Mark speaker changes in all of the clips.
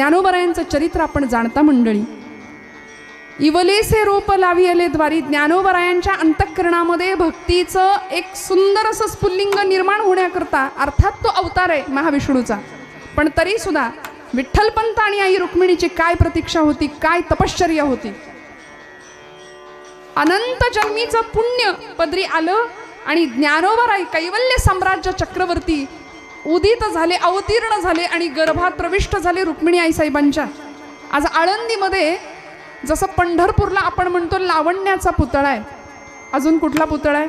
Speaker 1: ज्ञानोबरायांचं चरित्र आपण जाणता मंडळी. इवलेसे रूप लाविले द्वारी ज्ञानोबरायांच्या अंतःकरणामध्ये भक्तीचं एक सुंदर असं स्फुल्लिंग निर्माण होण्याकरता अर्थात तो अवतार आहे महाविष्णूचा, पण तरी सुद्धा विठ्ठलपंत आणि आई रुक्मिणीची काय प्रतीक्षा होती, काय तपश्चर्या होती. अनंत जन्मीचं पुण्य पदरी आलं आणि ज्ञानोबराई कैवल्य साम्राज्य चक्रवर्ती उदित झाले, अवतीर्ण झाले आणि गर्भात प्रविष्ट झाले रुक्मिणी आई साहेबांच्या. आज आळंदीमध्ये जसं पंढरपूरला आपण म्हणतो लावण्याचा पुतळा आहे, अजून कुठला पुतळा आहे?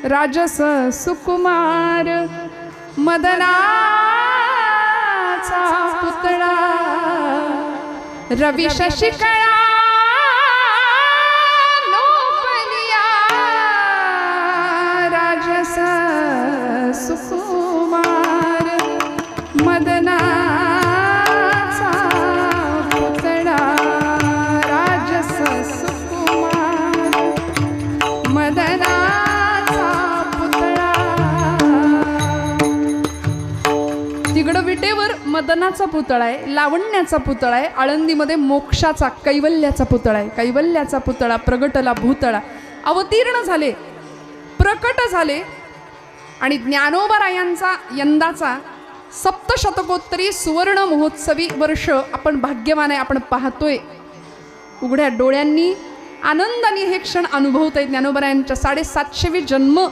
Speaker 1: राजस सुकुमार मदनाचा पुतळा, रवी शशिकळा लोपलिया, राजस सुकुमार मदनाचा पुतळा, राजस सुकुमार मदनाचा पुतळा. तिकडं विटेवर मदनाचा पुतळा आहे, लावण्याचा पुतळा आहे, आळंदीमध्ये मोक्षाचा कैवल्याचा पुतळा आहे. कैवल्याचा पुतळा प्रगटला भूतळा, अवतीर्ण झाले, प्रकट झाले. आणि ज्ञानोबरायांचा यंदाचा सप्तशतकोत्तरी सुवर्ण महोत्सवी वर्ष आपण भाग्यवान आहे, आपण पाहतोय उघड्या डोळ्यांनी, आनंदाने हे क्षण अनुभवत आहे. ज्ञानोबरायांच्या 750वी जन्म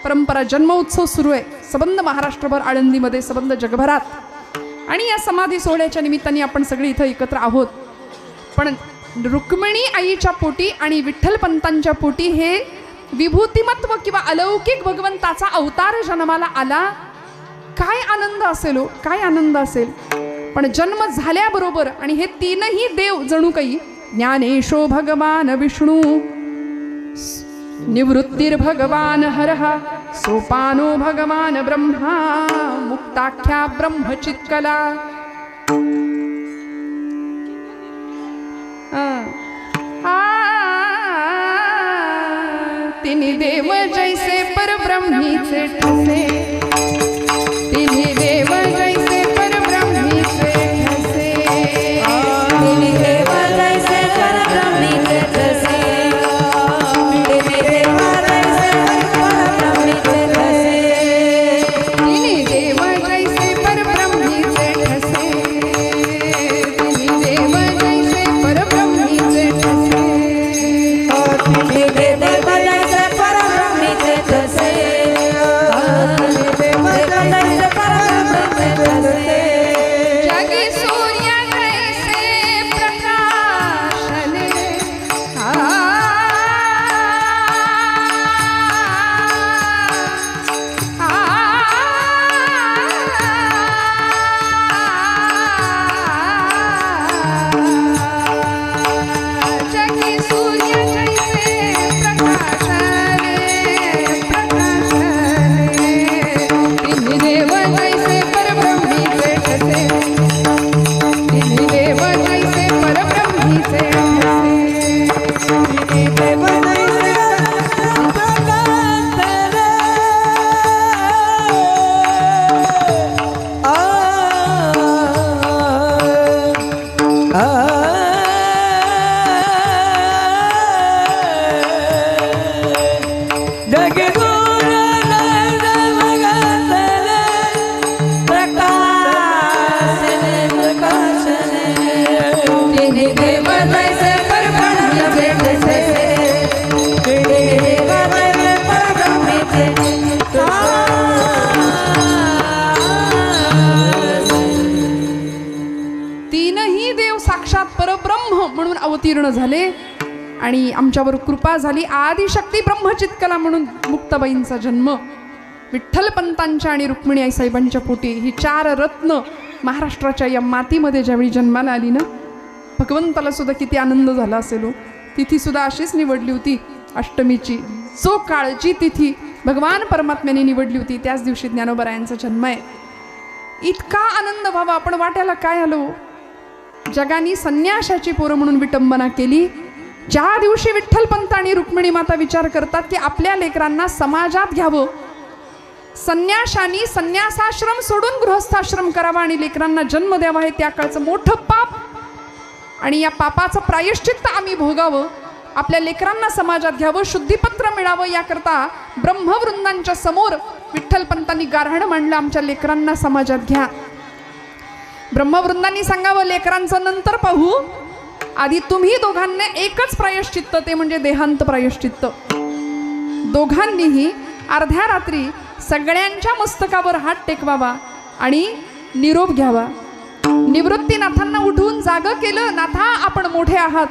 Speaker 1: परंपरा जन्म उत्सव सुरू आहे सबंध महाराष्ट्रभर, आळंदीमध्ये सबंध जगभरात. आणि या समाधी सोहळ्याच्या निमित्ताने आपण सगळे इथं एकत्र आहोत. पण रुक्मिणी आईच्या पोटी आणि विठ्ठलपंतांच्या पोटी हे विभूतिमत्व किंवा अलौकिक भगवंताचा अवतार जन्माला आला. काय आनंद असेल, काय आनंद असेल. पण जन्म झाल्याबरोबर आणि हे तीनही देव जणू काही ज्ञानेशो भगवान विष्णू, निवृत्तीर भगवान हरः, सोपानो भगवान ब्रह्मा, मुक्ताख्या ब्रह्मचित्कला. तिन्ही देव जैसे परब्रह्मीचे ठसे, तिन्ही देव जैसे परब्रह्मीचे ठसे, तिन्ही देव जैसे परब्रह्मीचे ठसे, तिन्ही देव जैसे परब्रह्मीचे ठसे, तिन्ही देव जैसे परब्रह्मीचे ठसे, तिन्ही देव जैसे परब्रह्मीचे ठसे, तिन्ही देव म्हणून अवतीर्ण झाले आणि आमच्यावर कृपा झाली. आदिशक्ती ब्रह्मचित्कला म्हणून मुक्ताबाईंचा जन्म, विठ्ठलपंतांच्या आणि रुक्मिणी आई साहेबांच्या पोटी ही 4 रत्न महाराष्ट्राच्या या मातीमध्ये ज्यावेळी जन्माला आली ना, भगवंताला सुद्धा किती आनंद झाला असेल. तिथी सुद्धा अशीच निवडली होती अष्टमीची, जो काळची तिथी भगवान परमात्म्याने निवडली होती त्याच दिवशी ज्ञानोबरायांचा जन्म आहे. इतका आनंद व्हावा, आपण वाट्याला काय आलो. जगानी संन्याशाची पोरं म्हणून विटंबना केली. ज्या दिवशी विठ्ठलपंत आणि रुक्मिणी माता विचार करतात की आपल्या लेकरांना समाजात घ्यावं, संन्याशांनी संन्यासाश्रम सोडून गृहस्थाश्रम करावा आणि लेकरांना जन्म द्यावा हे त्या काळचं मोठं पाप, आणि या पापाचं प्रायश्चित्त आम्ही भोगावं, आपल्या लेकरांना समाजात घ्यावं, शुद्धीपत्र मिळावं, याकरता ब्रह्मवृंदांच्या समोर विठ्ठलपंतांनी गारहाण मांडलं, आमच्या लेकरांना समाजात घ्या. ब्रह्मवृंदांनी सांगावं लेकरांचं नंतर पाहू, आधी तुम्ही दोघांना एकच प्रायश्चित्त, ते म्हणजे देहांत प्रायश्चित्त. दोघांनीही अर्ध्या रात्री सगळ्यांच्या मस्तकावर हात टेकवावा आणि निरोप घ्यावा. निवृत्तीनाथांना उठवून जागं केलं, नाथा आपण मोठे आहात,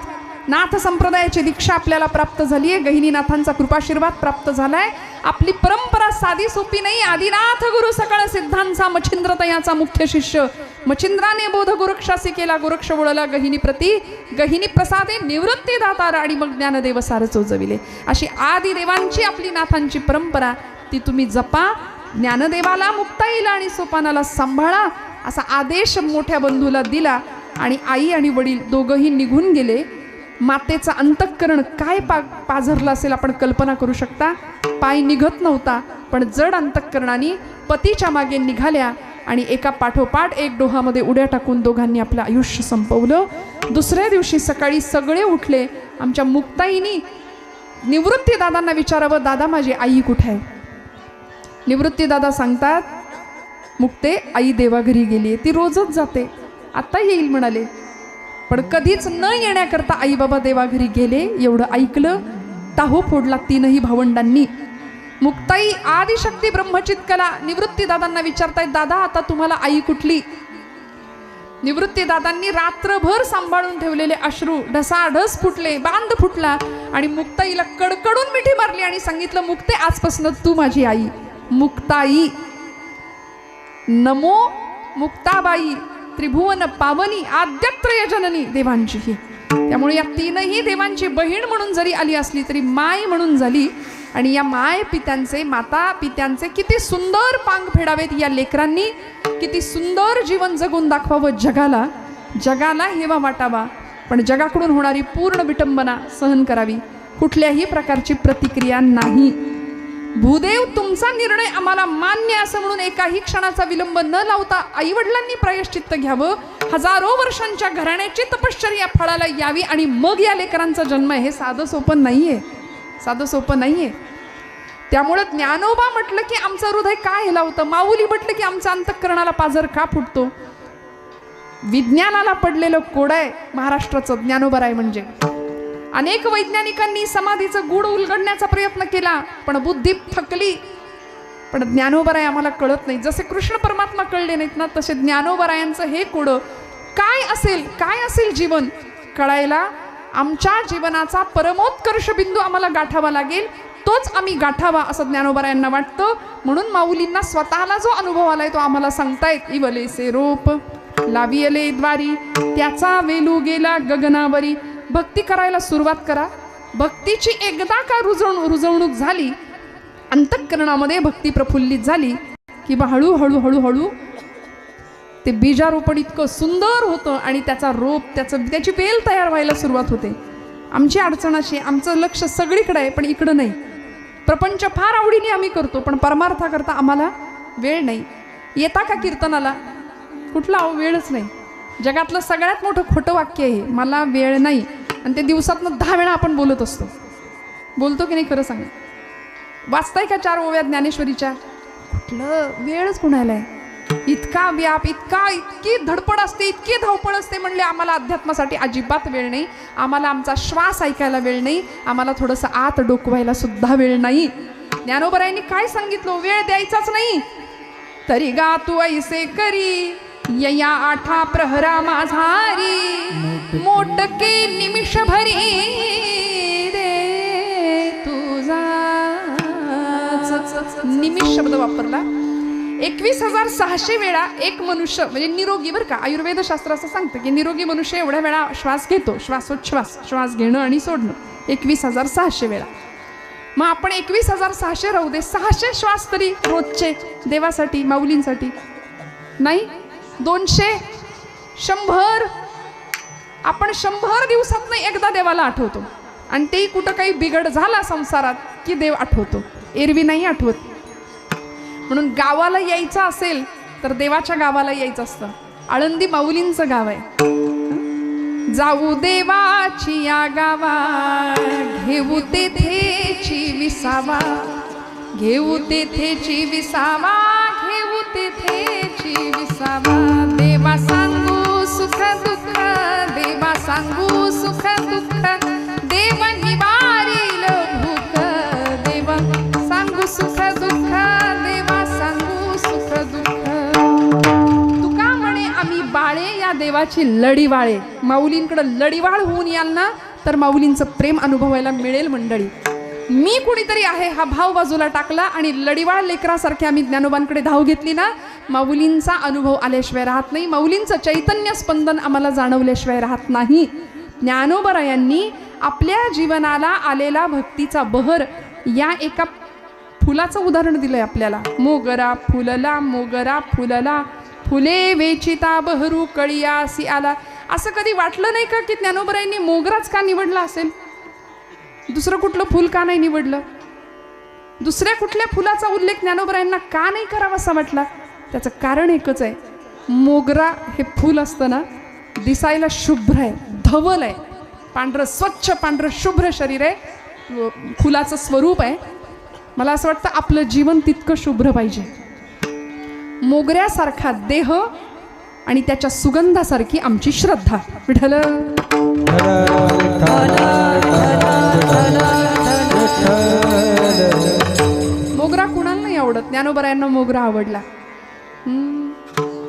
Speaker 1: नाथ संप्रदायाची दीक्षा आपल्याला प्राप्त झाली आहे, गहिनीनाथांचा कृपाशीर्वाद प्राप्त झालाय, आपली परंपरा साधी सोपी नाही. आदिनाथ गुरु सकळ सिद्धांचा मच्छिंद्रतयाचा मुख्य शिष्य, मच्छिंद्राने बोध गोरक्षासी केला, गोरक्ष वळला गहिनी प्रती, गहिनी प्रसादे निवृत्ती दातार, आणि मग ज्ञानदेव सार चोजविले. अशी आदिदेवांची आपली नाथांची परंपरा ती तुम्ही जपा, ज्ञानदेवाला मुक्ताईला आणि सोपानाला सांभाळा असा आदेश मोठ्या बंधूला दिला. आणि आई आणि वडील दोघंही निघून गेले. मातेचं अंतःकरण काय पाझरलं असेल आपण कल्पना करू शकता. पाय निघत नव्हता, पण जड अंतःकरणाने पतीच्या मागे निघाल्या आणि एका पाठोपाठ एक डोहामध्ये उड्या टाकून दोघांनी आपलं आयुष्य संपवलं. दुसऱ्या दिवशी सकाळी सगळे उठले. आमच्या मुक्ताईनी निवृत्ती दादांना विचारावं, दादा माझी आई कुठे आहे? निवृत्ती दादा सांगतात, मुक्ते आई देवाघरी गेली आहे, ती रोजच जाते, आत्ता येईल म्हणाले, पण कधीच न येण्याकरता आई बाबा देवाघरी गेले. एवढं ऐकलं, टाहो फोडला तीनही भावंडांनी. मुक्ताई आदिशक्ती ब्रह्मचित्कला निवृत्ती दादांना विचारतायत, दादा आता तुम्हाला आई कुठली? निवृत्ती दादांनी रात्रभर सांभाळून ठेवलेले अश्रू ढसाढस फुटले, बांध फुटला, आणि मुक्ताईला कडकडून मिठी मारली आणि सांगितलं, मुक्ते आजपासून तू माझी आई. मुक्ताई नमो मुक्ताबाई त्रिभुवन पावनी आद्यत्रय जननी देवांची ही. त्यामुळे या तीनही देवांची बहीण म्हणून जरी आली असली तरी माय म्हणून झाली. आणि या माय पित्यांचे, माता पित्यांचे किती सुंदर पांग फेडावेत या लेकरांनी, किती सुंदर जीवन जगून दाखवावं जगाला, जगाला हेवा वाटावा, पण जगाकडून होणारी पूर्ण विटंबना सहन करावी, कुठल्याही प्रकारची प्रतिक्रिया नाही. भूदेव तुमचा निर्णय आम्हाला मान्य असं म्हणून एकाही क्षणाचा विलंब न लावता आई वडिलांनी प्रायश्चित्त घ्यावं. हजारो वर्षांच्या घराण्याची तपश्चर्या फळाला यावी आणि मग या लेकरांचा जन्म हे साधं सोपं नाहीये, साधं सोपं नाहीये. त्यामुळे ज्ञानोबा म्हटलं की आमचं हृदय का हेलावतं, माऊली म्हटलं की आमच्या अंतःकरणाला पाझर का फुटतो. विज्ञानाला पडलेलं कोड आहे महाराष्ट्राचं ज्ञानोबा राय म्हणजे. अनेक वैज्ञानिकांनी समाधीचं गूढ उलगडण्याचा प्रयत्न केला, पण बुद्धी थकली. पण ज्ञानोबाराय आम्हाला कळत नाही. जसे कृष्ण परमात्मा कळले नाहीत ना, तसे ज्ञानोबारायांचं हे कोड काय असेल, काय असेल जीवन कळायला आमच्या जीवनाचा परमोत्कर्ष बिंदू आम्हाला गाठावा लागेल, तोच आम्ही गाठावा असं ज्ञानोबारायांना वाटतं. म्हणून माऊलींना स्वतःला जो अनुभव आलाय तो आम्हाला सांगतायत. इवलेसे रोप लावियले द्वारी, त्याचा वेलू गेला गगनावरी. भक्ती करायला सुरुवात करा. भक्तीची एकदा का रुजवणूक झाली, अंतःकरणामध्ये भक्ती प्रफुल्लित झाली की हळूहळू हळूहळू ते बीजारोपण इतकं सुंदर होतं आणि त्याचा रोप, त्याची वेल तयार व्हायला सुरुवात होते. आमची अडचण अशी, आमचं लक्ष सगळीकडे आहे पण इकडं नाही. प्रपंच फार आवडीने आम्ही करतो, पण परमार्थाकरता आम्हाला वेळ नाही. येता का कीर्तनाला? कुठला वेळच नाही. जगातलं सगळ्यात मोठं खोटं वाक्य आहे, मला वेळ नाही. आणि ते दिवसातनं 10 वेळा आपण बोलत असतो. बोलतो की नाही खरं सांगा? वाचताय का 4 ओव्या ज्ञानेश्वरीच्या? कुठलं वेळच कुणाला आहे? इतका व्याप, इतकी धडपड असते, इतकी धावपळ असते. म्हणले आम्हाला अध्यात्मासाठी अजिबात वेळ नाही, आम्हाला आमचा श्वास ऐकायला वेळ नाही, आम्हाला थोडंसं आत डोकवायला सुद्धा वेळ नाही. ज्ञानोबरायांनी काय सांगितलं? वेळ द्यायचाच नाही. तरी गा तू ऐसे करी या 8 प्रहरा माझारी, मोटके निमिष भरी दे तुझा. निमिष शब्द वापरला. 21,600 वेळा एक मनुष्य म्हणजे निरोगी, बरं का, आयुर्वेद शास्त्र असं सांगतं की निरोगी मनुष्य एवढ्या वेळा श्वास घेतो. श्वासोच्छ्वास, श्वास घेणं आणि सोडणं 21,600 वेळा. मग आपण 21,600 राहू दे, 600 श्वास तरी रोजचे देवासाठी, माऊलींसाठी नाही. 200, 100. आपण 100 दिवसात एकदा देवाला आठवतो आणि तेही कुठं काही बिघड झाला संसारात की देव आठवतो, एरवी नाही आठवत. म्हणून गावाला यायचं असेल तर देवाच्या गावाला यायचं असतं. आळंदी माऊलींचं गाव आहे. जाऊ देवाची या गावा, घेऊ तेथेची विसावा, घेऊ तेथेची विसावा, घेऊ तेथेची विसावा. देवा सांगू सुख दुःख, देवा सांगू सुख दुःख, देव निवारील भूक, देव सांगू सुख दुःख, देवा सांगू सुख दुःख. तुका म्हणे आम्ही बाळे या देवाची लढीवाळे. माऊलींकडे लढीवाळ होऊन याल ना तर माऊलींचं प्रेम अनुभवायला मिळेल. मंडळी, मी कुणीतरी आहे हा भाव बाजूला टाकला आणि लढीवाळ लेकरासारखे आम्ही ज्ञानोबांकडे धाव घेतली ना, माऊलींचा अनुभव आल्याशिवाय राहत नाही. माऊलींचं चैतन्य स्पंदन आम्हाला जाणवल्याशिवाय राहत नाही. ज्ञानोबरायांनी आपल्या जीवनाला आलेला भक्तीचा बहर या एका फुलाचं उदाहरण दिलंय आपल्याला. मोगरा फुलला, मोगरा फुलला, फुले वेचिता बहरू कळियासी आला. असं कधी वाटलं नाही का की ज्ञानोबरायांनी मोगराच का निवडला असेल? दुसरं कुठलं फुल का नाही निवडलं? दुसऱ्या कुठल्या फुलाचा उल्लेख ज्ञानोबरायांना का नाही करावासा वाटला? त्याचं कारण एकच आहे. मोगरा हे फूल असतं ना, दिसायला शुभ्र आहे, धवल आहे, पांढरं स्वच्छ पांढरं शुभ्र शरीर आहे, फुलाचं स्वरूप आहे. मला असं वाटतं आपलं जीवन तितकं शुभ्र पाहिजे. मोगऱ्यासारखा देह आणि त्याच्या सुगंधासारखी आमची श्रद्धा. विठ्ठल मोगरा कुणाला नाही आवडत? ज्ञानोबरायांना मोगरा आवडला.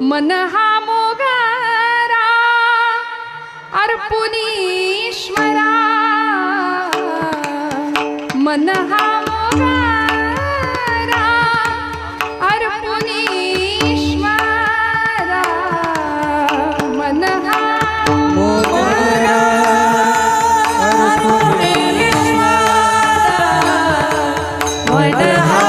Speaker 1: मन हा मोगरा अर्पुनीश्वरा, मन हा मोगरा अर्पुनीश्वरा, मन हा मोगरा अर्पुनीश्वरा, मन हा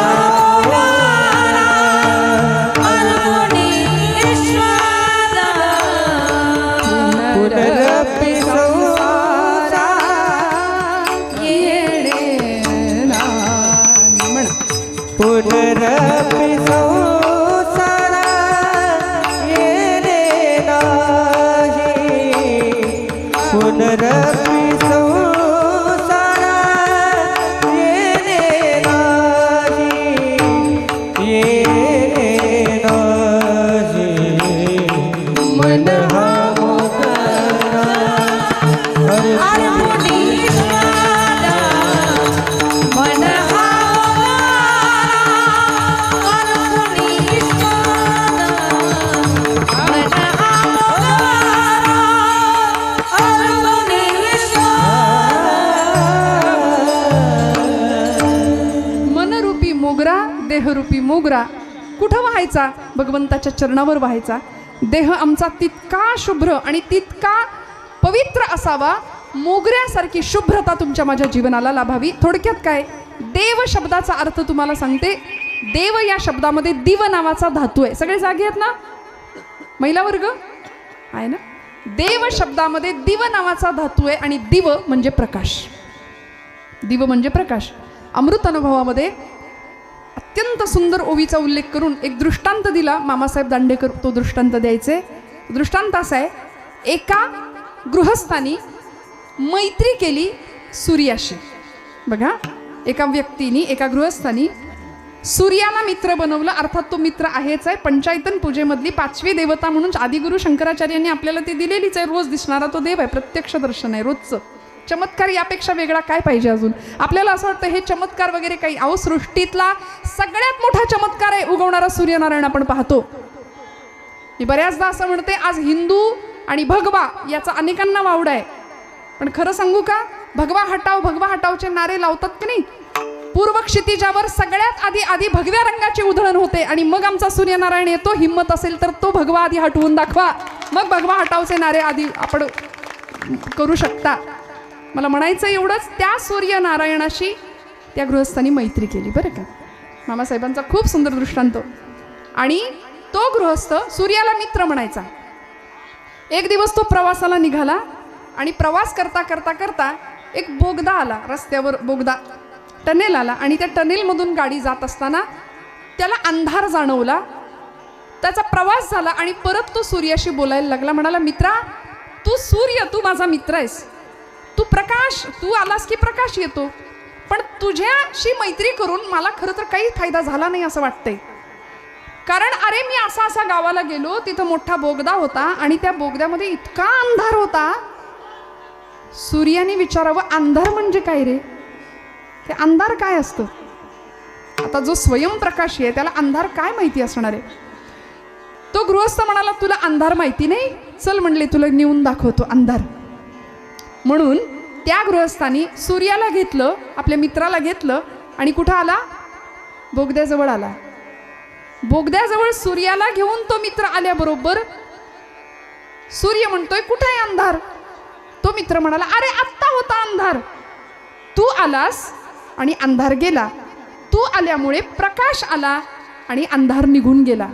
Speaker 2: पुनरपि संसारा येणे नाही, पुनरपि संसारा येणे नाही, येणे नाही. मन हा मोगरा अर्पुनीश्वरा, मन हा
Speaker 1: देहरूपी मोगरा कुठं व्हायचा? भगवंताच्या चरणावर व्हायचा. देह आमचा तितका शुभ्र आणि तितका पवित्र असावा, मोगऱ्यासारखी शुभ्रता तुमच्या माझ्या जीवनाला लाभावी. थोडक्यात काय, देव शब्दाचा अर्थ तुम्हाला सांगते. देव या शब्दामध्ये दिव नावाचा धातू आहे. सगळे जागे आहेत ना? महिला वर्ग आहे ना? देव शब्दामध्ये दिव नावाचा धातू आहे आणि दिव म्हणजे प्रकाश. दिव म्हणजे प्रकाश. अमृत अनुभवामध्ये अत्यंत सुंदर ओवीचा उल्लेख करून एक दृष्टांत दिला मामासाहेब दांडेकर. तो दृष्टांत द्यायचे. दृष्टांत असा आहे, एका गृहस्थानी मैत्री केली सूर्याशी. बघा, एका व्यक्तीने, एका गृहस्थानी सूर्याला मित्र बनवलं. अर्थात तो मित्र आहेच आहे. पंचायतन पूजेमधली 5वी देवता म्हणून आदिगुरु शंकराचार्यांनी आपल्याला ती दिलेलीच आहे. रोज दिसणारा तो देव आहे, प्रत्यक्ष दर्शन आहे रोजचं. चमत्कार यापेक्षा वेगळा काय पाहिजे अजून? आपल्याला असं वाटतं हे चमत्कार वगैरे काही. अहो, सृष्टीतला सगळ्यात मोठा चमत्कार आहे उगवणारा सूर्यनारायण आपण पाहतो. मी बऱ्याचदा असं म्हणते, आज हिंदू आणि भगवा याचा अनेकांना वावडा आहे. पण खरं सांगू का, भगवा हटावचे नारे लावतात की नाही? पूर्व क्षितिजावर सगळ्यात आधी भगव्या रंगाची उधळण होते आणि मग आमचा सूर्यनारायण येतो. हिम्मत असेल तर तो भगवा आधी हटवून दाखवा, मग भगवा हटावचे नारे आधी आपण करू शकता. मला म्हणायचं एवढंच, त्या सूर्यनारायणाशी त्या गृहस्थांनी मैत्री केली. बरं का, मामासाहेबांचा खूप सुंदर दृष्टांत. आणि तो गृहस्थ सूर्याला मित्र म्हणायचा. एक दिवस तो प्रवासाला निघाला आणि प्रवास करता करता करता एक बोगदा आला. रस्त्यावर बोगदा, टनेल आला आणि त्या टनेलमधून गाडी जात असताना त्याला अंधार जाणवला, त्याचा प्रवास झाला आणि परत तो सूर्याशी बोलायला लागला. म्हणाला, मित्रा, तू सूर्य, तू माझा मित्र आहेस, तू प्रकाश, तू आलास की प्रकाश येतो, पण तुझ्याशी मैत्री करून मला खरं तर काही फायदा झाला नाही असं वाटतंय. कारण अरे मी असा गावाला गेलो, तिथं मोठा बोगदा होता आणि त्या बोगद्यामध्ये इतका अंधार होता. सूर्याने विचारावं, अंधार म्हणजे काय रे? ते अंधार काय असतं? आता जो स्वयंप्रकाशी आहे त्याला अंधार काय माहिती असणार आहे? तो गृहस्थ म्हणाला, तुला अंधार माहिती नाही, चल म्हणले तुला नेऊन दाखवतो अंधार. म्हणून त्या गृहस्थानी सूर्याला घेतलं, आपल्या मित्राला घेतलं आणि कुठं आला? बोगद्याजवळ आला. बोगद्याजवळ सूर्याला घेऊन तो मित्र आल्याबरोबर सूर्य म्हणतोय, कुठे आहे अंधार? तो मित्र म्हणाला, अरे आत्ता होता अंधार, तू आलास आणि अंधार गेला, तू आल्यामुळे प्रकाश आला आणि अंधार निघून गेला.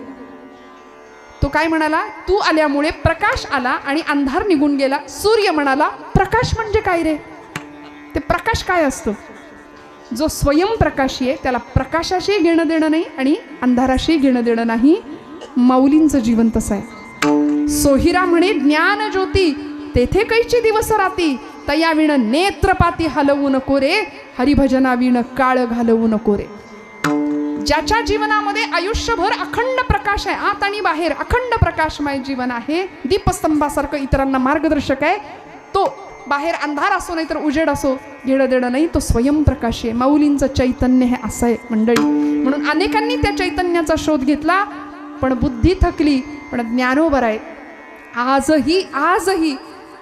Speaker 1: तो काय म्हणाला? तू आल्यामुळे प्रकाश आला आणि अंधार निघून गेला. सूर्य म्हणाला, प्रकाश म्हणजे काय रे? ते प्रकाश काय असतं? जो स्वयंप्रकाशी आहे त्याला प्रकाशाशी घेणं देणं नाही आणि अंधाराशी घेणं देणं नाही. माऊलींचं जीवन तसं आहे. सोहिरा म्हणे, ज्ञान ज्योती तेथे कैची दिवस राती, तया विण नेत्रपाती हलवू नको रे, हरिभजना विण काळ घालवू नको रे. ज्याच्या जीवनामध्ये आयुष्यभर अखंड प्रकाश आहे, आत आणि बाहेर अखंड प्रकाशमय जीवन आहे, दीपस्तंभासारखं इतरांना मार्गदर्शक आहे, तो बाहेर अंधार असो नाही तर उजेड असो घेणं देणं नाही, तो स्वयंप्रकाशी आहे. माऊलींचं चैतन्य हे असं आहे मंडळी. म्हणून अनेकांनी त्या चैतन्याचा शोध घेतला, पण बुद्धी थकली. पण ज्ञानोबर आहे आजही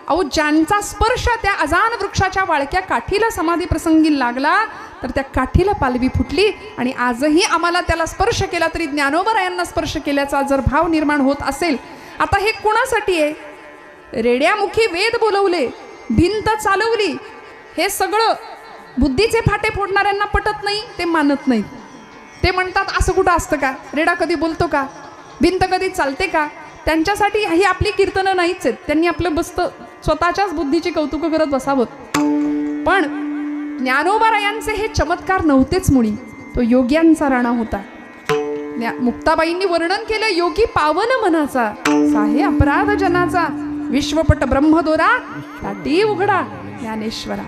Speaker 1: अहो, ज्यांचा स्पर्श त्या अजान वृक्षाच्या वाळक्या काठीला समाधी प्रसंगी लागला तर त्या काठीला पालवी फुटली. आणि आजही आम्हाला त्याला स्पर्श केला तरी ज्ञानोबरायांना स्पर्श केल्याचा जर भाव निर्माण होत असेल. आता हे कोणासाठी आहे? रेड्यामुखी वेद बोलवले, भिंत चालवली, हे सगळं बुद्धीचे फाटे फोडणाऱ्यांना पटत नाही, ते मानत नाही. ते म्हणतात असं कुठं असतं का? रेडा कधी बोलतो का? भिंत कधी चालते का? त्यांच्यासाठी ही आपली कीर्तनं नाहीच आहेत. त्यांनी आपलं बसत स्वतःच्याच बुद्धीची कौतुक करत बसावं. पण ज्ञानोबारायांचे हे चमत्कार नव्हतेच मुळी. तो योग्यांचा राणा होता. मुक्ताबाईंनी वर्णन केलं, योगी पावन मनाचा, साहे अपराध जनाचा, विश्वपट ब्रह्मदोरा ताटी उघडा ज्ञानेश्वरा.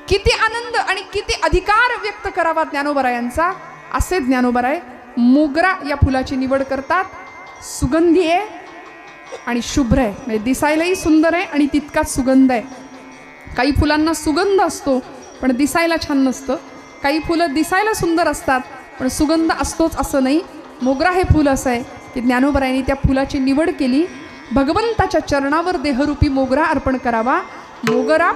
Speaker 1: किती आनंद आणि किती अधिकार व्यक्त करावा ज्ञानोबारायांचा. असे ज्ञानोबाराय मोगरा या फुलाची निवड करतात. सुगंधी आहे आणि शुभ्र आहे, म्हणजे दिसायलाही सुंदर आहे आणि तितकाच सुगंध आहे. काही फुलांना सुगंध असतो पण दिसायला छान नसतं. काही फुलं दिसायला सुंदर असतात पण सुगंध असतोच असं नाही. मोगरा हे फुल असं आहे की ज्ञानोबरायांनी त्या फुलाची निवड केली. भगवंताच्या चरणावर देहरूपी मोगरा अर्पण करावा. मोगरा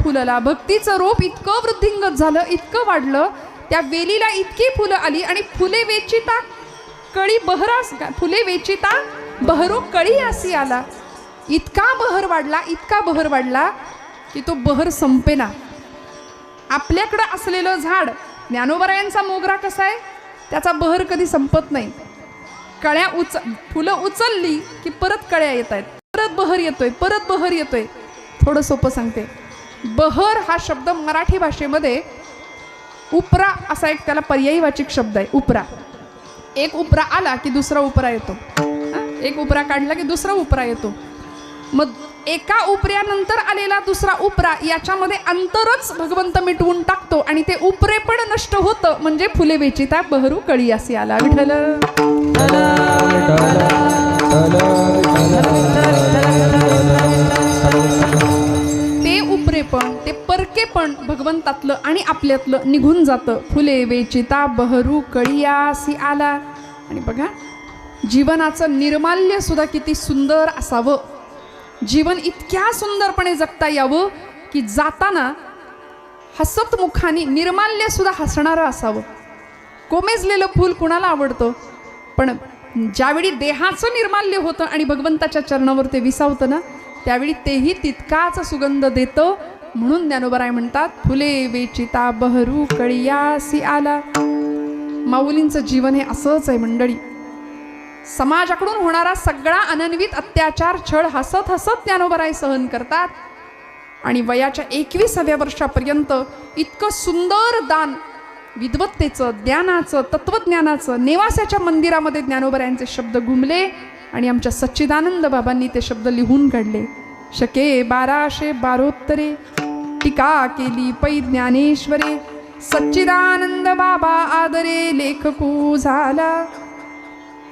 Speaker 1: फुलला भक्तीचं रोप इतकं वृद्धिंगत झालं, इतकं वाढलं, त्या वेलीला इतकी फुलं आली आणि फुले वेचिता कळी बहरास, फुले वेचिता बहरू कळी असी आला. इतका बहर वाढला की तो बहर संपेना. आपल्याकडं असलेलं झाड ज्ञानोबरायांचा मोगरा कसा आहे? त्याचा बहर कधी संपत नाही. फुलं उचलली की परत कळ्या येत आहेत, परत बहर येतोय. थोडं सोपं सांगते. बहर हा शब्द मराठी भाषेमध्ये उपरा असा एक त्याला पर्यायवाचिक शब्द आहे. उपरा, एक उपरा आला की दुसरा उपरा येतो. एक उपरा काढला की दुसरा उपरा येतो. मग एका उपऱ्यानंतर आलेला दुसरा उपरा, याच्यामध्ये अंतरच भगवंत मिटवून टाकतो आणि ते उपरे पण नष्ट होतं. म्हणजे फुले वेचिता बहरू कळी असे आला. विठ्ठल ते उपरे पण, ते परके पण भगवंतातलं आणि आपल्यातलं निघून जातं. फुले वेचिता बहरू कळियासी आला. आणि बघा, जीवनाचं निर्माल्य सुद्धा किती सुंदर असावं. जीवन इतक्या सुंदरपणे जगता यावं की जाताना हसत मुखाने निर्माल्य सुद्धा हसणारं असावं. कोमेजलेलं फूल कुणाला आवडतं? पण ज्यावेळी देहाचं निर्माल्य होतं आणि भगवंताच्या चरणावर ते विसावतं ना, त्यावेळी तेही तितकाच सुगंध देतं. म्हणून ज्ञानोबराय म्हणतात, फुले वेचिता बहरू कळियासी आला. माऊलींचं जीवन हे असंच आहे मंडळी. समाजाकडून होणारा सगळा अनन्वित अत्याचार, छळ हसत हसत ज्ञानोबराय सहन करतात. आणि वयाच्या 21व्या वर्षापर्यंत इतकं सुंदर दान विद्वत्तेचं, ज्ञानाचं, तत्वज्ञानाचं नेवास्याच्या मंदिरामध्ये ज्ञानोबरायांचे शब्द घुमले आणि आमच्या सच्चिदानंद बाबांनी ते शब्द लिहून काढले. शके 1212 टीका केली पै ज्ञानेश्वरे, सच्चिदानंद बाबा आदरे लेखकू झाला.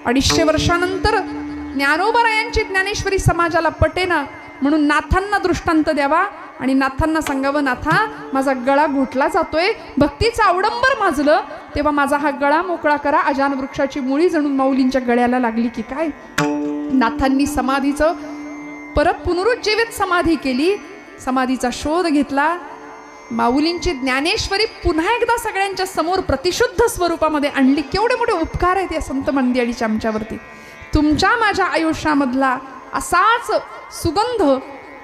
Speaker 1: 250 वर्षानंतर ज्ञानोबरायांची ज्ञानेश्वरी समाजाला पटेना म्हणून नाथांना दृष्टांत द्यावा आणि नाथांना सांगावं, नाथा माझा गळा घोटला जातोय, भक्तीचं अवडंबर माजलं तेव्हा माझा हा गळा मोकळा करा. अजान वृक्षाची मुळी जणून माऊलींच्या गळ्याला लागली की काय. नाथांनी समाधीचं परत पुनरुज्जीवित समाधी केली, समाधीचा शोध घेतला. माऊलींची ज्ञानेश्वरी पुन्हा एकदा सगळ्यांच्या समोर प्रतिशुद्ध स्वरूपामध्ये आणली. केवढे मोठे उपकार आहेत या संत मंडळीचे आमच्यावरती. तुमच्या माझ्या आयुष्यामधला असाच सुगंध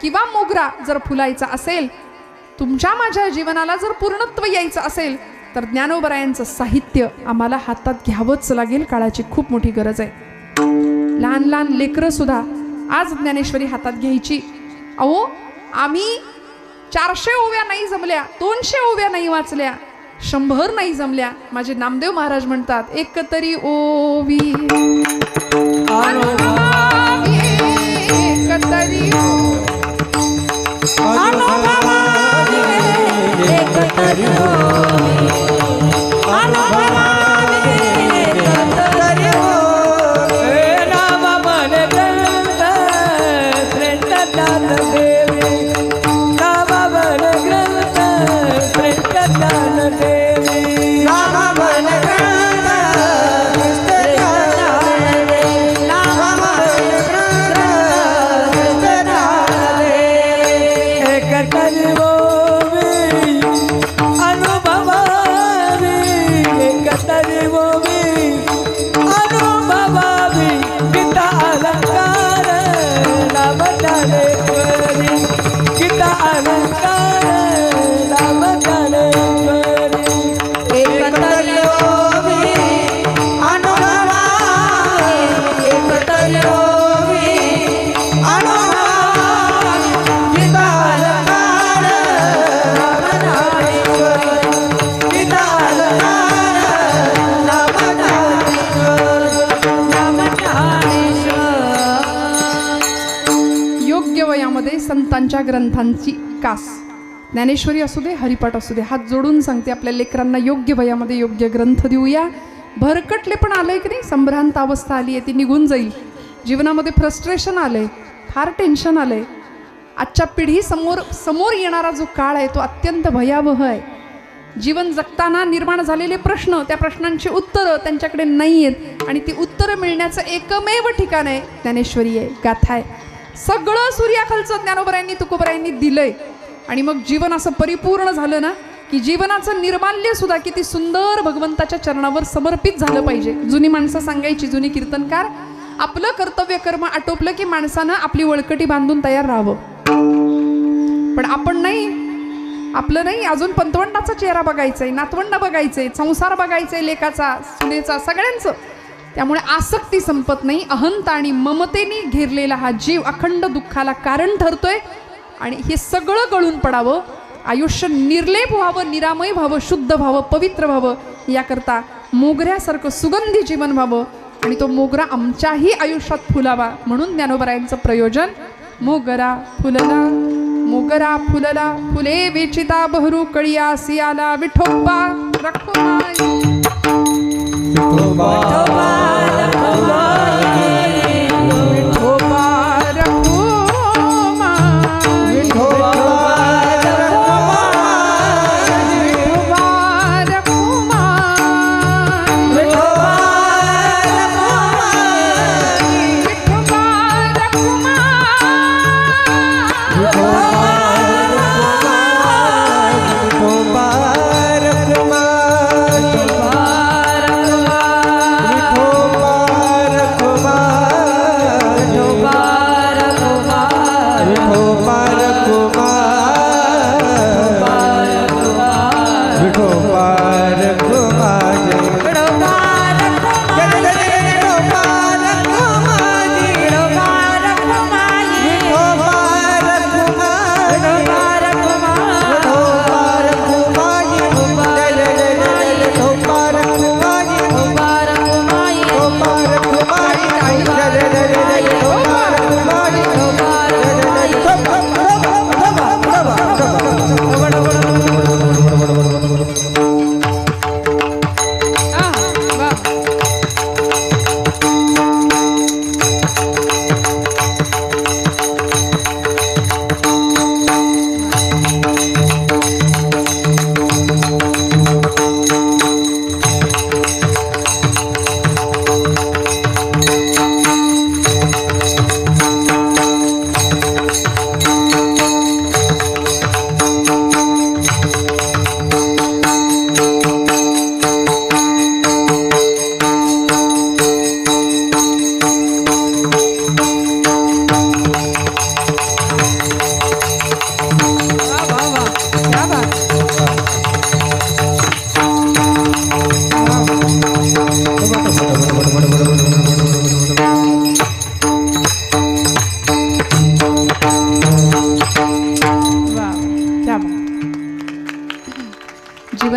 Speaker 1: किंवा मोगरा जर फुलायचा असेल, तुमच्या माझ्या जीवनाला जर पूर्णत्व यायचं असेल, तर ज्ञानोबरायांचं साहित्य आम्हाला हातात घ्यावंच लागेल. काळाची खूप मोठी गरज आहे. लहान लहान लेकरं सुद्धा आज ज्ञानेश्वरी हातात घ्यायची. अहो, आम्ही 400 ओव्या नाही जमल्या, 200 ओव्या नाही वाचल्या, 100 नाही जमल्या. माझे नामदेव महाराज म्हणतात, एक तरी ओवी अनुभवावी, एक तरी
Speaker 2: अनुभवावी, एक तरी ओवी अनुभवावी, एक तरी ओवी. नाम मन ग्रंथ श्रेष्ठ ज्ञानदेवी, नाम मन ग्रंथ श्रेष्ठ ज्ञानदेवी, नाम मन ग्रंथ श्रेष्ठ ज्ञानदेवी, नाम मन ग्रंथ श्रेष्ठ ज्ञानदेवी. एक तरी ओवी अनुभवावी, एक तरी ओवी अनुभवावी. गीता अलंकार नाम ज्ञानेश्वरी, गीता अलंकार नाम ज्ञानेश्वरी. एक तरी ओवी अनुभवावी, एक तरी ओवी अनुभवावी. गीता अलंकार नाम ज्ञानेश्वरी, गीता अलंकार नाम ज्ञानेश्वरी, नाम ज्ञानेश्वरी.
Speaker 1: योग्य वयामध्ये संतांच्या ग्रंथांची कास. ज्ञानेश्वरी असू दे, हरिपाठ असू दे, हात जोडून सांगते, आपल्या लेकरांना योग्य वयामध्ये योग्य ग्रंथ देऊया. भरकटले पण आलंय की नाही, संभ्रांत अवस्था आली आहे, ती निघून जाईल. जीवनामध्ये फ्रस्ट्रेशन आलंय, फार टेन्शन आलंय. आजच्या पिढी समोर येणारा जो काळ आहे तो अत्यंत भयावह आहे. जीवन जगताना निर्माण झालेले प्रश्न, त्या प्रश्नांची उत्तरं त्यांच्याकडे नाही आहेत आणि ती उत्तरं मिळण्याचं एकमेव ठिकाण आहे ज्ञानेश्वरी आहे, गाथा आहे. सगळं सूर्याखालचं ज्ञानोबरायांनी तुकोबरायांनी दिलंय आणि मग जीवन असं परिपूर्ण झालं ना, की जीवनाचं निर्माल्य सुद्धा किती सुंदर भगवंताच्या चरणावर समर्पित झालं पाहिजे. जुनी माणसं सांगायची, जुनी कीर्तनकार, आपलं कर्तव्य कर्म आटोपलं की माणसानं आपली वळकटी बांधून तयार राहावं. पण आपण नाही, आपलं नाही, अजून पंतवंडाचा चेहरा बघायचाय, नातवंड बघायचंय, संसार बघायचंय, लेकाचा सुनेचा, सगळ्यांचं. त्यामुळे आसक्ती संपत नाही. अहंता आणि ममतेने घेरलेला हा जीव अखंड दुःखाला कारण ठरतोय आणि हे सगळं गळून पडावं, आयुष्य निर्लेप व्हावं, निरामय व्हावं, शुद्ध व्हावं, पवित्र व्हावं, याकरता मोगऱ्यासारखं सुगंधी जीवन व्हावं आणि तो मोगरा आमच्याही आयुष्यात फुलावा. म्हणून ज्ञानोबरायांचं प्रयोजन, मोगरा फुलला, मोगरा फुलला, फुले वेचिता बहरू कळिया सियाला, विठोबा रखुमाई, विठोबा रखुमाई, विठोबा रखुमाई, विठोबा
Speaker 2: विठोबा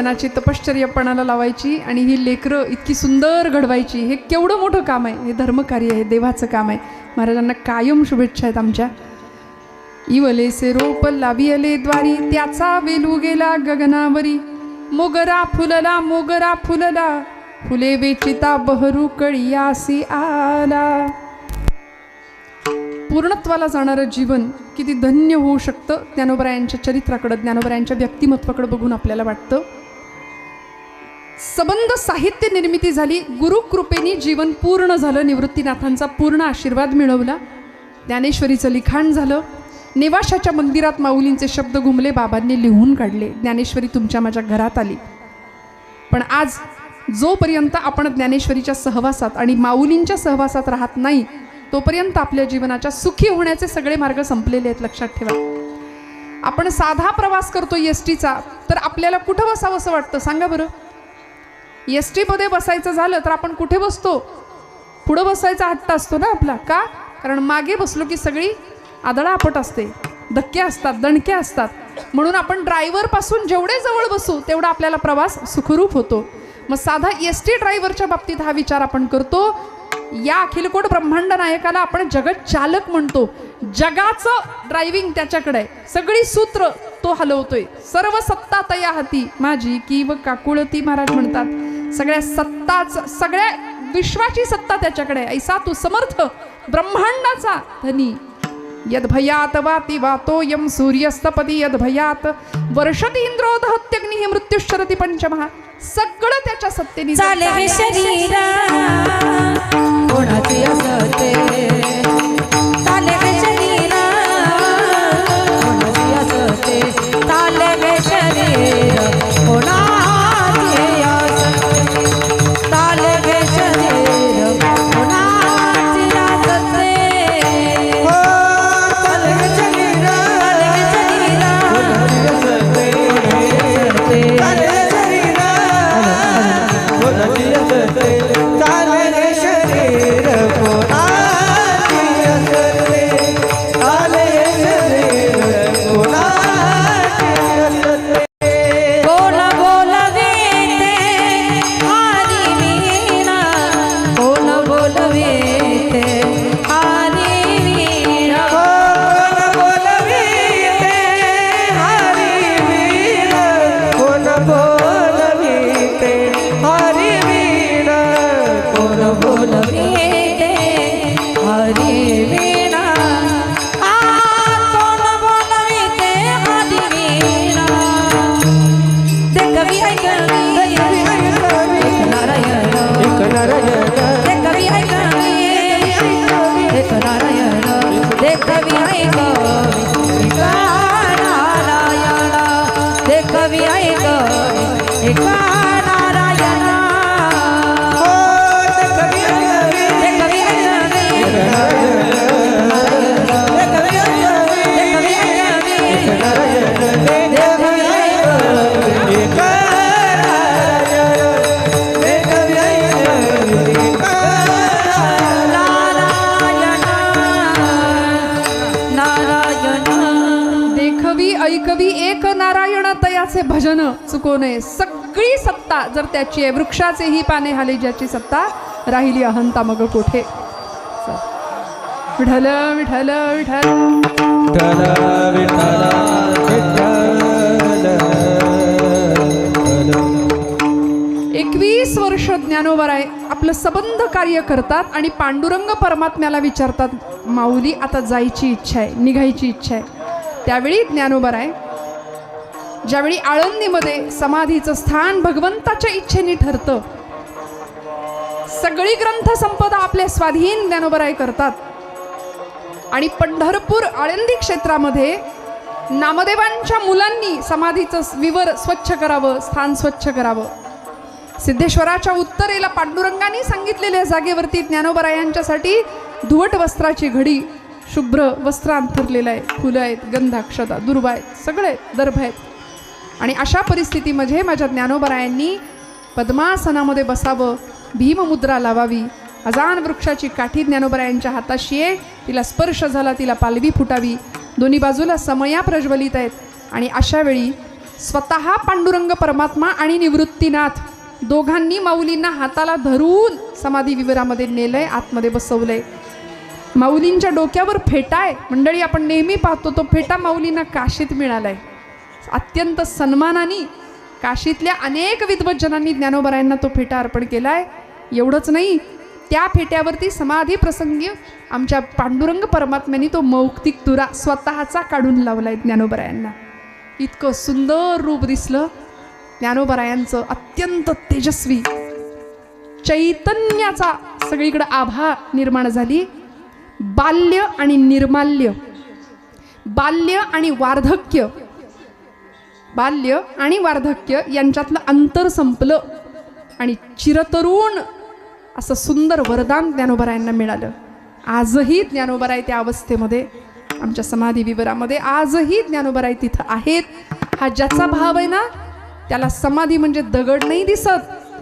Speaker 1: मनाची तपश्चर्या पणाला लावायची आणि ही लेकरं इतकी सुंदर घडवायची. हे केवढं मोठं काम आहे, हे धर्मकार्य आहे, देवाचं काम आहे. महाराजांना कायम शुभेच्छा आहेत आमच्या. इवलेसे रोप लावियले द्वारी, त्याचा वेलू गेला गगनावरी. मोगरा फुलला, फुले वेचिता बहरू कळियासी आला. पूर्णत्वाला जाणारं जीवन किती धन्य होऊ शकतं, ज्ञानोबरायांच्या चरित्राकडं, ज्ञानोबरायांच्या व्यक्तिमत्वाकडं बघून आपल्याला वाटतं. सबंध साहित्य निर्मिती झाली, गुरुकृपेने जीवन पूर्ण झालं, निवृत्तीनाथांचा पूर्ण आशीर्वाद मिळवला, ज्ञानेश्वरीचं लिखाण झालं, नेवाशाच्या मंदिरात माऊलींचे शब्द घुमले, बाबांनी लिहून काढले, ज्ञानेश्वरी तुमच्या माझ्या घरात आली. पण आज जोपर्यंत आपण ज्ञानेश्वरीच्या सहवासात आणि माऊलींच्या सहवासात राहत नाही, तोपर्यंत आपल्या जीवनाच्या सुखी होण्याचे सगळे मार्ग संपलेले आहेत, लक्षात ठेवा. आपण साधा प्रवास करतो एसटीचा, तर आपल्याला कुठं बसावं असं वाटतं सांगा बरं. एसटीमध्ये बसायचं झालं तर आपण कुठे बसतो? पुढं बसायचा हट्ट असतो ना आपला. का? कारण मागे बसलो की सगळी आदळापट असते, धक्के असतात, दणके असतात. म्हणून आपण ड्रायव्हरपासून जेवढे जवळ बसू तेवढा आपल्याला प्रवास सुखरूप होतो. मग साधा एसटी ड्रायव्हरच्या बाबतीत हा विचार आपण करतो. या अखिलकोट ब्रह्मांड नायकाला आपण जगत चालक म्हणतो. जगाचं ड्रायव्हिंग त्याच्याकडे आहे, सगळी सूत्र तो हलवतोय. सर्व सत्ता तया हाती माझी किंवा काकुळती महाराज म्हणतात. सगळ्या सत्ताच, सगळ्या विश्वाची सत्ता त्याच्याकडे आहे. ऐसा तू समर्थ ब्रह्मांडाचा धनी. यद्भयात वाति वातो यम सूर्यस्तपती यद्भयात वर्षती इंद्रो दहत्यग्निः मृत्युश्चरति पंचमः. सगळं त्याच्या सत्तेने
Speaker 2: चाले हे शरीरा कोणाची असते, चाले हे शरीरा कोणाची असते, चाले हे शरीर कोणाची असते, चाले हे शरीर कोणाची असते. हो चाले हे शरीर, चाले हे शरीर कोणाची असते, चाले हे शरीर कोणाची असते, चाले हे शरीर कोणाची असते. बोल बोलवे ते हरी वीणा, बोल बोलवे ते हरी वीणा, बोल बोलवे ते हरी वीणा, बोल बोलवे ते हरी वीणा, बोल बोलवे ते हरी वीणा. कोण बोलवे ते हरी वीणा. ते कवी ऐकवी, एक नारायण, एक नारायण. ते कवी ऐकवी, एक नारायण. ते कवी ऐकवी, एक नारायण. ते कवी ऐकवी, एक नारायण. हो ते कवी ऐकवी, ते कवी ऐकवी, एक नारायण. ते कवी ऐकवी, ते कवी ऐकवी, एक नारायण. ते कवी ऐकवी, एक नारायण. ते कवी ऐकवी, एक नारायण. नारायण.
Speaker 1: देखवी ऐकवी एक नारायण तयाचे भजन चुको नये. सगळी सत्ता जर त्याची आहे, वृक्षाचेही पाने हाले ज्याची सत्ता, राहिली अहंता मग कोठे. विठ्ठल विठ्ठल विठ्ठल.
Speaker 2: विठ्ठल विठ्ठल
Speaker 1: 21 वर्ष ज्ञानोबराय आपलं सबंध कार्य करतात आणि पांडुरंग परमात्म्याला विचारतात, माऊली आता जायची इच्छा आहे, निघायची इच्छा आहे. त्यावेळी ज्ञानोबराय ज्यावेळी आळंदीमध्ये समाधीचं स्थान भगवंताच्या इच्छेने ठरतं, सगळी ग्रंथ संपदा आपल्या स्वाधीन ज्ञानोबराय करतात आणि पंढरपूर आळंदी क्षेत्रामध्ये नामदेवांच्या मुलांनी समाधीचं विवर स्वच्छ करावं, स्थान स्वच्छ करावं. सिद्धेश्वराच्या उत्तरेला पांडुरंगाने सांगितलेल्या जागेवरती ज्ञानोबरायांच्यासाठी धुवट वस्त्राची घडी, शुभ्र वस्त्र अंथरलेलं आहे, फुलं आहेत, गंधाक्षता, दुर्वा आहेत, सगळे दर्भ आहेत. आणि अशा परिस्थितीमध्ये माझ्या ज्ञानोबरायांनी पद्मासनामध्ये बसावं, भीममुद्रा लावावी. अजान वृक्षाची काठी ज्ञानोबरायांच्या हाताशी आहे, तिला स्पर्श झाला, तिला पालवी फुटावी. दोन्ही बाजूला समया प्रज्वलित आहेत आणि अशा वेळी स्वतः पांडुरंग परमात्मा आणि निवृत्तीनाथ दोघांनी माऊलींना हाताला धरून समाधी विवरामध्ये नेलंय, आतमध्ये बसवलंय. माऊलींच्या डोक्यावर फेटा आहे. मंडळी, आपण नेहमी पाहतो तो फेटा माऊलींना काशीत मिळालाय. अत्यंत सन्मानाने काशीतल्या अनेक विद्वज्जनांनी ज्ञानोबरायांना तो फेटा अर्पण केलाय. एवढंच नाही, त्या फेट्यावरती समाधी प्रसंगी आमच्या पांडुरंग परमात्म्यांनी तो मौक्तिक तुरा स्वतःचा काढून लावलाय ज्ञानोबरायांना. इतकं सुंदर रूप दिसलं ज्ञानोबरायांचं, अत्यंत तेजस्वी चैतन्याचा सगळीकडे आभा निर्माण झाली. बाल्य आणि निर्माल्य, बाल्य आणि वार्धक्य, बाल्य आणि वार्धक्य यांच्यातलं अंतर संपलं आणि चिरतरुण असं सुंदर वरदान ज्ञानोबरायांना मिळालं. आजही ज्ञानोबराय त्या अवस्थेमध्ये आमच्या समाधी विवरामध्ये आजही ज्ञानोबराय तिथं आहेत. हा ज्याचा भाव आहे ना, त्याला समाधी म्हणजे दगड नाही दिसत,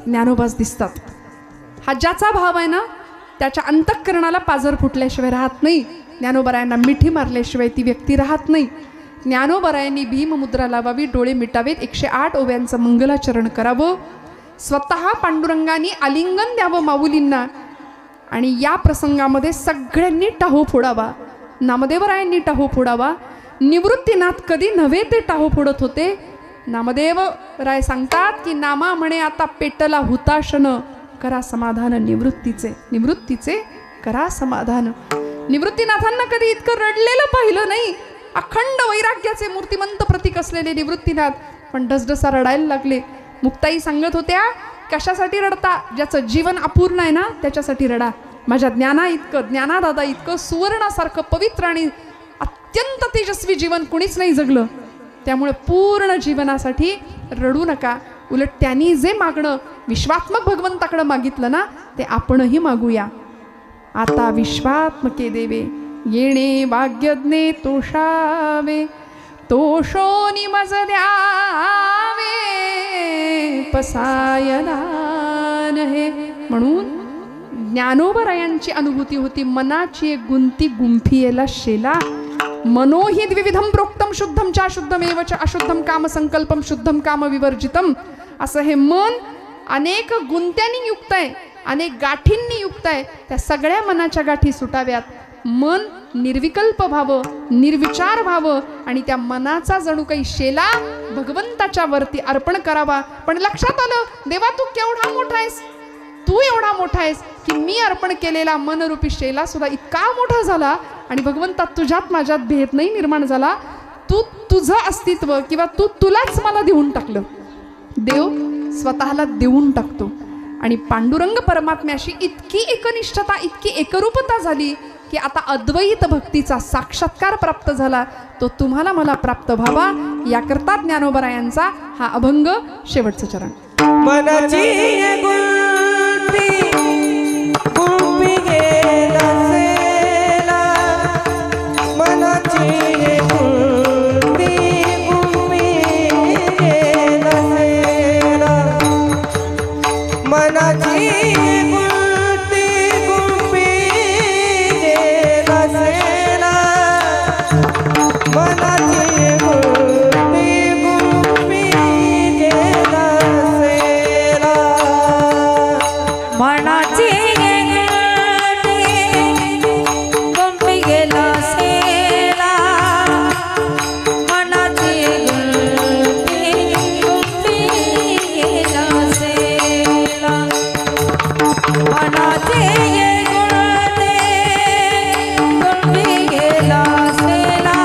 Speaker 1: ज्ञानोबाच दिसतात. हा ज्याचा भाव आहे ना, त्याच्या अंतःकरणाला पाझर फुटल्याशिवाय राहत नाही. ज्ञानोबरायांना मिठी मारल्याशिवाय ती व्यक्ती राहत नाही. ज्ञानोबरायांनी भीममुद्रा लावावी, डोळे मिटावेत, 108 ओव्यांचं मंगलाचरण करावं, स्वतः पांडुरंगाने आलिंगन द्यावं माऊलींना. आणि या प्रसंगामध्ये सगळ्यांनी टाहो फोडावा. नामदेवरायांनी टाहो फोडावा. निवृत्तीनाथ कधी नव्हे ते टाहो फोडत होते. नामदेव राय सांगतात की नामा म्हणे आता पेटला हुताशन, करा समाधान निवृत्तीचे, निवृत्तीचे करा समाधान. निवृत्तीनाथांना कधी इतकं रडलेलं पाहिलं नाही. अखंड वैराग्याचे मूर्तिमंत प्रतीक असलेले निवृत्तीनाथ पण डसडसा रडायला लागले. मुक्ताई सांगत होत्या, कशासाठी रडता? ज्याचं जीवन अपूर्ण आहे ना, त्याच्यासाठी रडा. माझ्या ज्ञाना इतकं, ज्ञानादादा इतकं सुवर्णासारखं पवित्र आणि अत्यंत तेजस्वी जीवन कुणीच नाही जगलं. त्यामुळे पूर्ण जीवनासाठी रडू नका. उलट त्यांनी जे मागणं विश्वात्मक भगवंताकडे मागितलं ना, ते आपणही मागूया. आता विश्वात्मके देवे येणे भाग्यज्ञे तोषावे, तोषोनी मज द्यावे पसायदान हे. म्हणून ज्ञानोबरायांची अनुभूती होती, मनाची एक गुंती गुंफियेला शेला. मनोहि द्विविधम प्रोक्तम शुद्धम च अशुद्धमेव च अशुद्धम काम संकल्पम शुद्धम काम विवर्जितम. असं हे मन अनेक गुंत्यांनी युक्त आहे, अनेक गाठींनी युक्त आहे. त्या सगळ्या मनाच्या गाठी सुटाव्यात. मन निर्विकल्प व्हावं, निर्विचार व्हावं आणि त्या मनाचा जणू काही शेला भगवंताच्या वरती अर्पण करावा. पण लक्षात आलं, देवा तू केवढा मोठा आहेस, तू एवढा मोठा आहेस की मी अर्पण केलेला मनरूपी शेला सुद्धा इतका मोठा झाला आणि भगवंता तुझ्यात माझ्यात भेद नाही निर्माण झाला. तू तुझं अस्तित्व किंवा तू तुलाच मला देऊन टाकलं. देव स्वतःला देऊन टाकतो आणि पांडुरंग परमात्म्याशी इतकी एकनिष्ठता, इतकी एकरूपता झाली की आता अद्वैत भक्तीचा साक्षात्कार प्राप्त झाला. तो तुम्हाला मला प्राप्त व्हावा याकरता ज्ञानोबरायांचा हा अभंग. शेवटचं चरण.
Speaker 2: मनाची गुंफी गुंफी गेला सेला, मनाची गुंफी गुंफी गेला सेला, मनाची गुंफी गुंफी गेला सेला, मनाची गुंफी गुंफी गेला सेला, मनाची गुंफी गेला सेला, मनाची गुंफी गुंफी गेला सेला, मनाची गुंफी गेला सेला,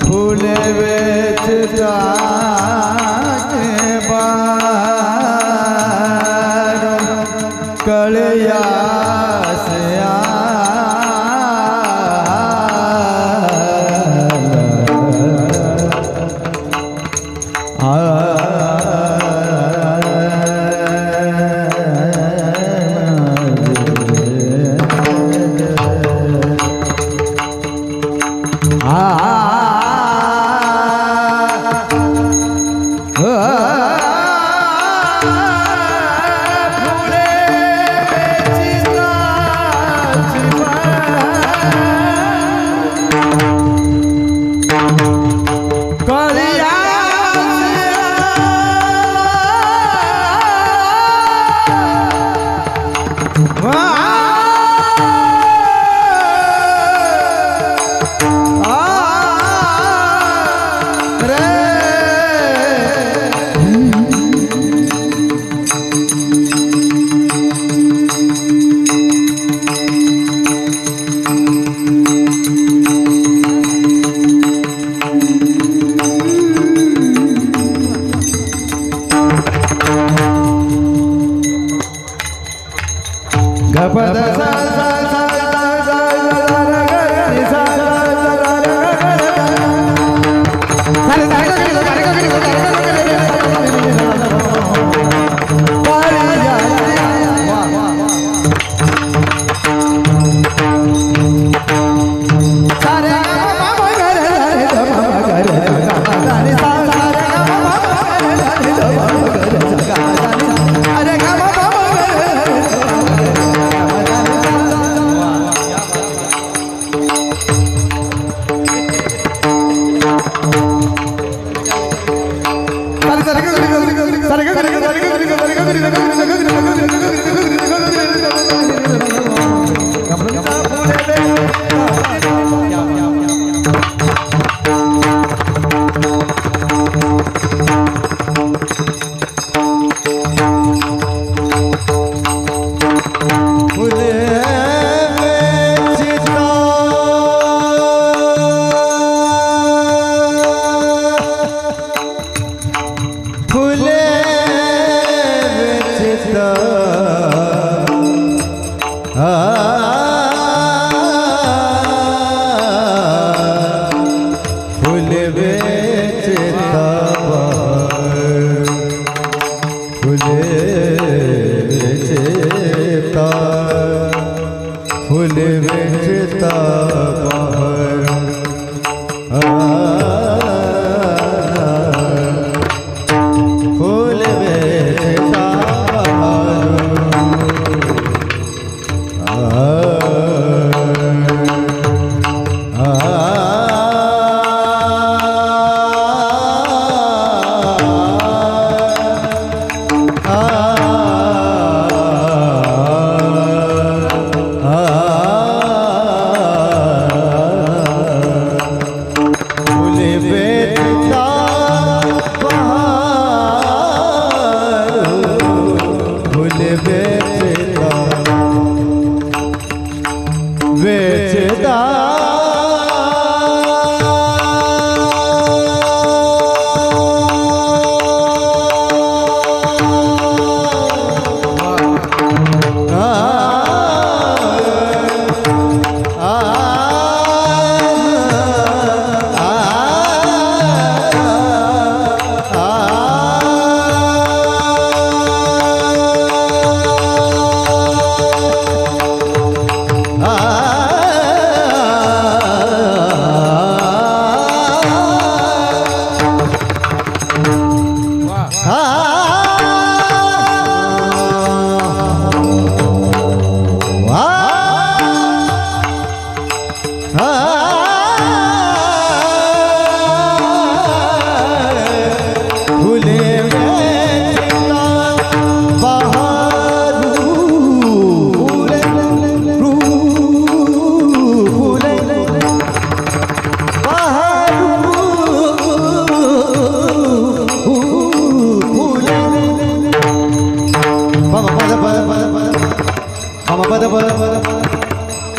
Speaker 3: फूल वेचता कळया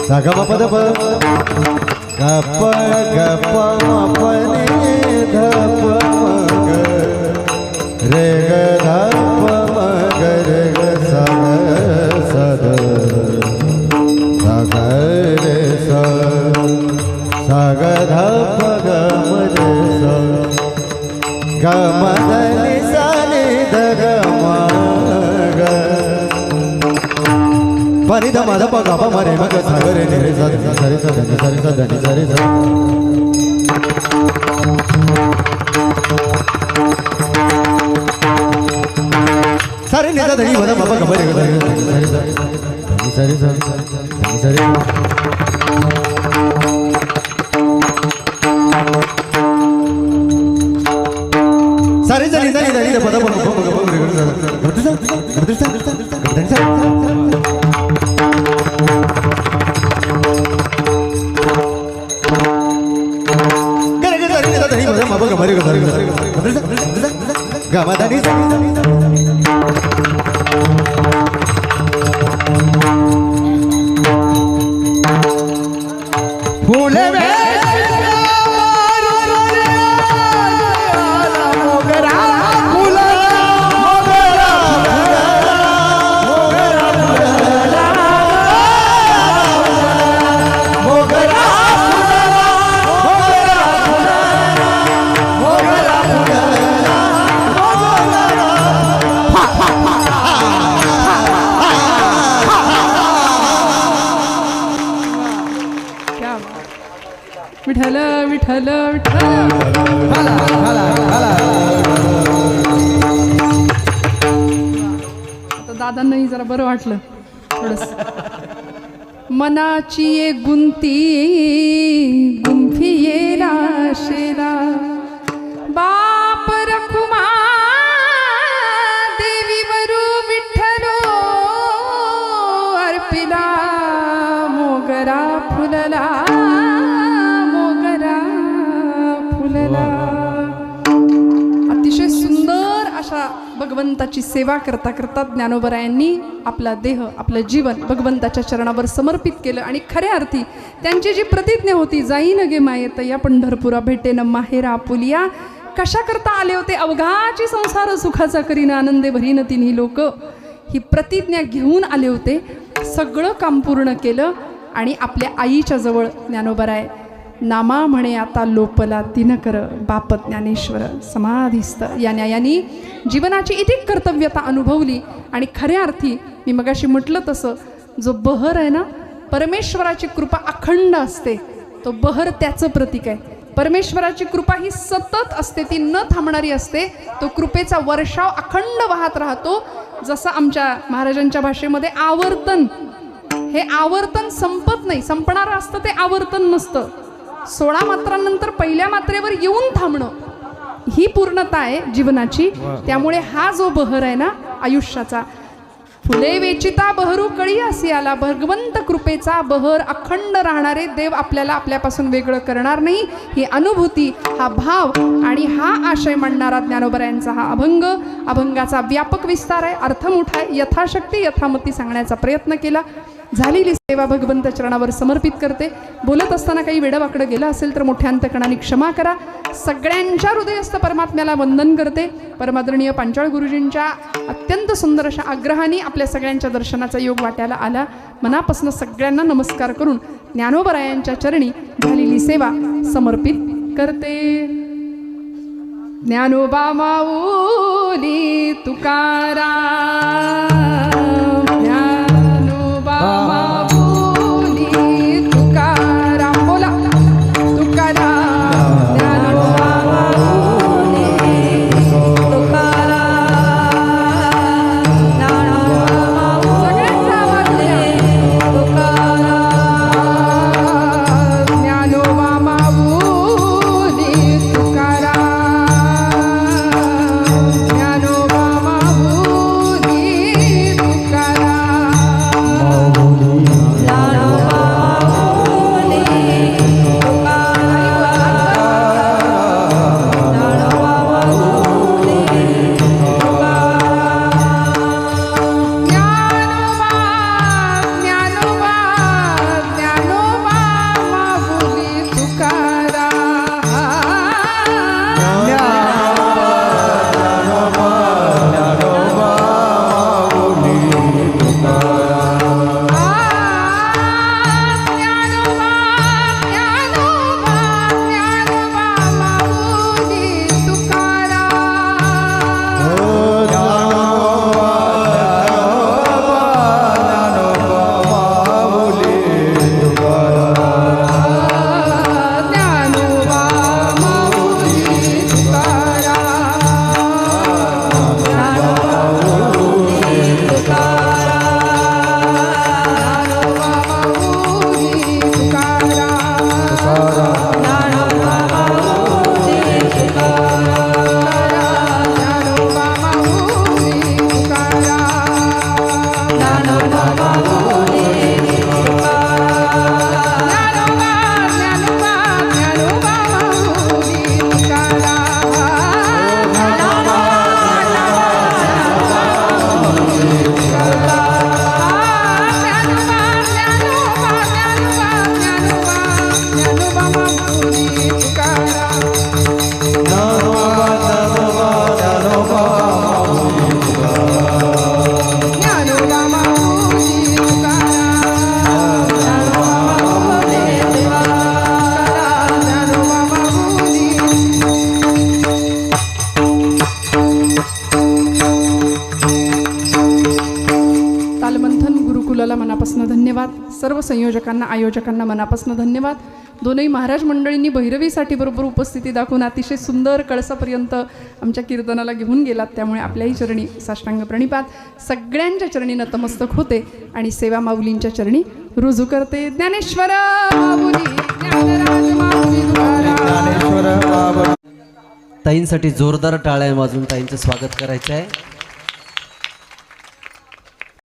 Speaker 4: Sagama pada
Speaker 3: गप गप मपने धप मग रे ग धप मग रे ग सग सद सग रे स सग धप ग रे स ग मद नि सा नि ध ग मग परि ध मद प ग प म रे म ग सा ग रे नि रे सा ध नि सा रे सा ध नि सा रे सा ध नि सा रे सा सा रे नि सा ध नि मद प प ग म रे ग सा रे सा धनि सा रे सा धनि सा रे सा रे सा नि सा नि ध नि ध प द प ग प म ग प म रे ग सा ध सा धनि सा
Speaker 1: विठ्ठल विठ्ठल विठ्ठल. आता दादांनाही जरा बरं वाटलं थोडस. मनाची ये गुंती गुंफी येला शेला बाप रखुमा देवी वरू विठ्ठलो अर्पिला मोगरा फुलला अतिशय सुंदर अशा भगवंताची सेवा करता करता ज्ञानोबरायांनी आपला देह आपलं जीवन भगवंताच्या चरणावर समर्पित केलं. आणि खऱ्या अर्थी त्यांची जी प्रतिज्ञा होती, जाईन गे मायेत या पंढरपुरा भेटेन माहेरा आपुलिया, कशा करता आले होते, अवघाची संसार सुखाचा करीन आनंदे भरीन तिन्ही लोक, ही प्रतिज्ञा घेऊन आले होते. सगळं काम पूर्ण केलं आणि आपल्या आईच्या जवळ ज्ञानोबराय नामा म्हणे आता लोपला तिन कर बाप ज्ञानेश्वर समाधिस्थ या न्यायानी जीवनाची इतिक कर्तव्यता अनुभवली. आणि खऱ्या अर्थी मी मगाशी म्हटलं तसं जो बहर आहे ना, परमेश्वराची कृपा अखंड असते, तो बहर त्याचं प्रतीक आहे. परमेश्वराची कृपा ही सतत असते, ती न थांबणारी असते. तो कृपेचा वर्षाव अखंड वाहत राहतो. जसं आमच्या महाराजांच्या भाषेमध्ये आवर्तन, हे आवर्तन संपत नाही, संपणारं असतं ते आवर्तन नसतं. 16 मात्रांनंतर पहिल्या मात्रेवर येऊन थांबणं ही पूर्णता आहे जीवनाची. त्यामुळे हा जो बहर आहे ना आयुष्याचा, फुले वेचिता बहरू कळी असे आला, भगवंत कृपेचा बहर अखंड राहणारे देव आपल्याला आपल्यापासून वेगळं करणार नाही, ही अनुभूती, हा भाव आणि हा आशय मांडणारा ज्ञानोबरायांचा हा अभंग. अभंगाचा व्यापक विस्तार आहे, अर्थ मोठा आहे. यथाशक्ती यथामती सांगण्याचा प्रयत्न केला. झालेली सेवा भगवंत चरणावर समर्पित करते. बोलत असताना काही वेडवाकडं गेलं असेल तर मोठ्या अंतकणाने क्षमा करा. सगळ्यांच्या हृदयस्थ परमात्म्याला वंदन करते. परमादरणीय पांचाळ गुरुजींच्या अत्यंत सुंदर अशा आग्रहाने आपल्या सगळ्यांच्या दर्शनाचा योग वाट्याला आला. मनापासून सगळ्यांना नमस्कार करून ज्ञानोबरायांच्या चरणी झालेली सेवा समर्पित करते. ज्ञानोबा माऊली तुकाराम, माऊली तुकाराम, बोला तुकाराम, ज्ञानोबा माऊली तुकाराम, सगळ्यांच्या आवाजाने तुकाराम, ज्ञानोबा माऊली तुकाराम, ज्ञानोबा माऊली तुकाराम. सर्व संयोजकांना आयोजकांना मनापासून धन्यवाद. दोनही महाराज मंडळींनी भैरवीसाठी बरोबर उपस्थिती दाखवून अतिशय सुंदर कळसापर्यंत आमच्या कीर्तनाला घेऊन गेलात. त्यामुळे आपल्याही चरणी साष्टांग प्रणिपात. सगळ्यांच्या चरणी नतमस्तक होते आणि सेवा माऊलींच्या चरणी रुजू करते. ज्ञानेश्वर माऊली, ज्ञानराज माऊली तुकाराम.
Speaker 4: ताईंसाठी जोरदार टाळ्या वाजून ताईंचं स्वागत करायचं आहे.